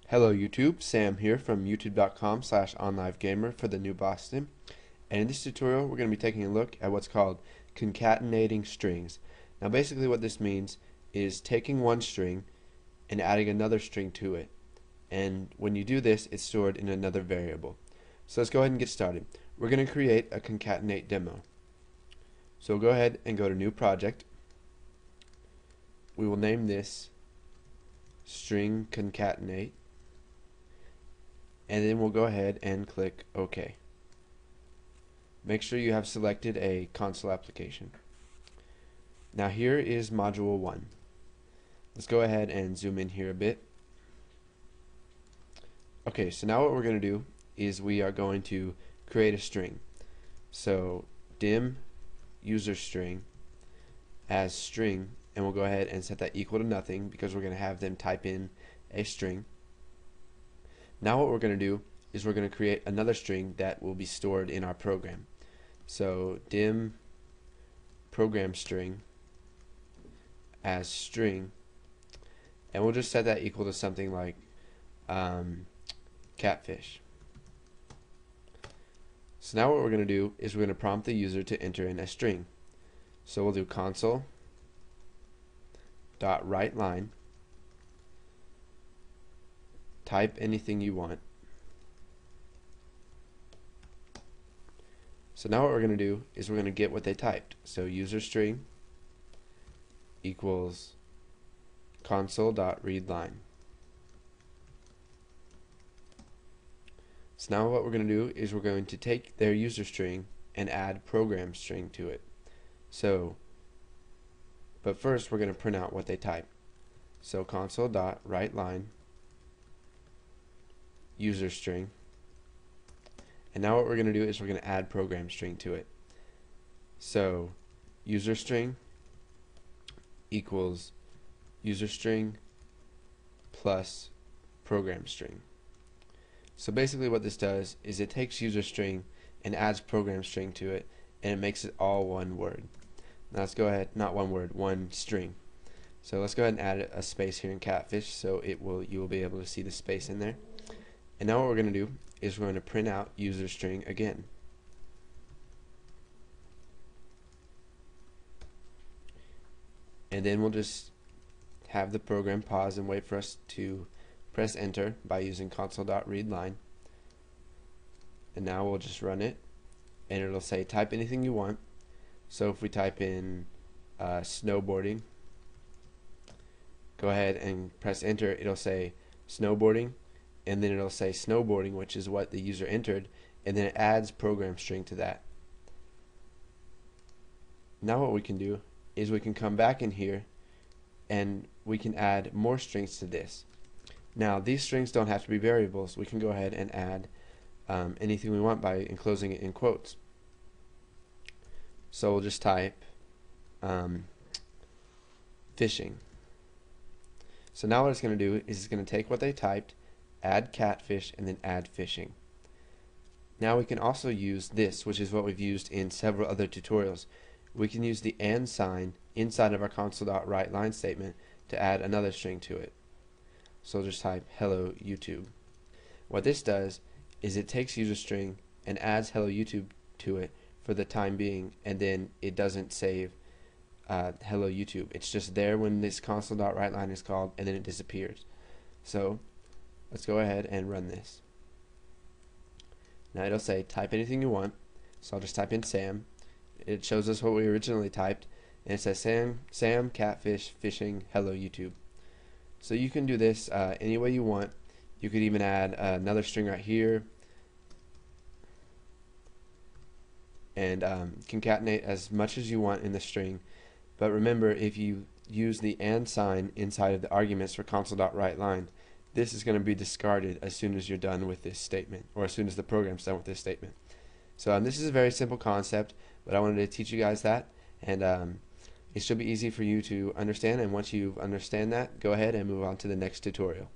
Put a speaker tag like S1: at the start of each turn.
S1: Hello YouTube, Sam here from youtube.com/onlivegamer for the new Boston. And in this tutorial we're going to be taking a look at what's called concatenating strings. Now basically what this means is taking one string and adding another string to it. And when you do this, it's stored in another variable. So let's go ahead and get started. We're going to create a concatenate demo. So we'll go ahead and go to new project. We will name this string concatenate. And then we'll go ahead and click OK. Make sure you have selected a console application. Now here is module 1. Let's go ahead and zoom in here a bit. Okay, so now what we're going to do is we are going to create a string. So dim user string as string, and we'll go ahead and set that equal to nothing because we're going to have them type in a string. Now what we're going to do is we're going to create another string that will be stored in our program. So dim program string as string, and we'll just set that equal to something like catfish. So now what we're going to do is we're going to prompt the user to enter in a string. So we'll do console.writeLine, type anything you want. So now what we're going to do is we're going to get what they typed. So user string equals console.readLine. So now what we're going to do is we're going to take their user string and add program string to it. But first we're going to print out what they type. So console.writeLine user string, and now what we're going to do is we're going to add program string to it. So user string equals user string plus program string. So basically what this does is it takes user string and adds program string to it, and it makes it all one word. Now let's go ahead, not one word, one string. So let's go ahead and add a space here in catfish so you will be able to see the space in there. And now what we're going to do is we're going to print out user string again. And then we'll just have the program pause and wait for us to press enter by using console.readLine. And now we'll just run it, and it'll say type anything you want. So if we type in snowboarding, go ahead and press enter, it'll say snowboarding, and then it'll say snowboarding, which is what the user entered, and then it adds program string to that. Now what we can do is we can come back in here and we can add more strings to this. Now these strings don't have to be variables. We can go ahead and add anything we want by enclosing it in quotes. So we'll just type fishing. So now what it's going to do is it's going to take what they typed, add catfish, and then add fishing. Now we can also use this, which is what we've used in several other tutorials. We can use the and sign inside of our console.writeLine statement to add another string to it. So we'll just type hello YouTube. What this does is it takes user string and adds hello YouTube to it for the time being, and then it doesn't save hello YouTube. It's just there when this console.writeLine is called, and then it disappears. So let's go ahead and run this. Now it'll say type anything you want, so I'll just type in Sam. It shows us what we originally typed, and it says Sam catfish fishing hello YouTube. So you can do this any way you want. You could even add another string right here and concatenate as much as you want in the string. But remember, if you use the and sign inside of the arguments for console.writeLine, this is going to be discarded as soon as you're done with this statement, or as soon as the program's done with this statement. So this is a very simple concept, but I wanted to teach you guys that, and it should be easy for you to understand. And once you understand that, go ahead and move on to the next tutorial.